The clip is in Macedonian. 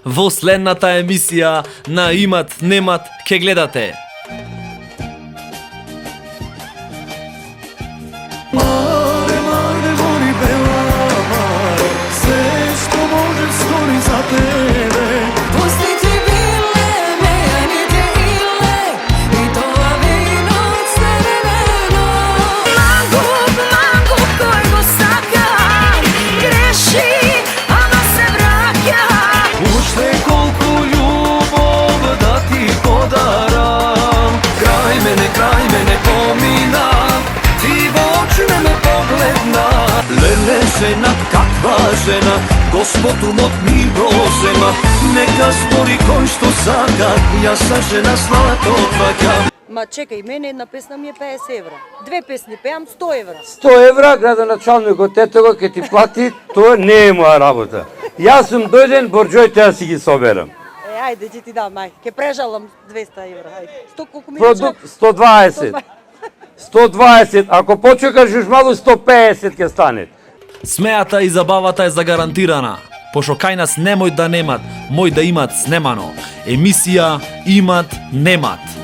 во следната емисија на Имат Немат ке гледате. Mare, mare, mori bela, mare, sve što može stori za tebe. Pusti ti bile, meni te ile, i to vino crveno. Mangup koji go saka, greši, ama se vraća. Ušte koliko ljubov da ti podaram. Kraj mene pomina, ti v oči me pogledna. Lele žena, kakva žena, gospodu mog milosema. Neka spori koj što saka, ja sam žena zlato tvaka. Ма чекај, мене една песна ми е 50 евра. Две песни пеам 100 евра. 100 евра градоначалникот етого ќе ти плати, тоа не е моја работа. Јас сум дојден, борџојте да си ги соберам. Ајде, ќе ти дам, ајде. Ќе прежалам 200 евра, ајде. 100 колку ми Продукт 120. 120, ако почекаш уште малку 150 ќе стане. Смејата и забавата е загарантирана, пошто кај нас немој да немат, мој да имат снемано. Емисија Имат Немат.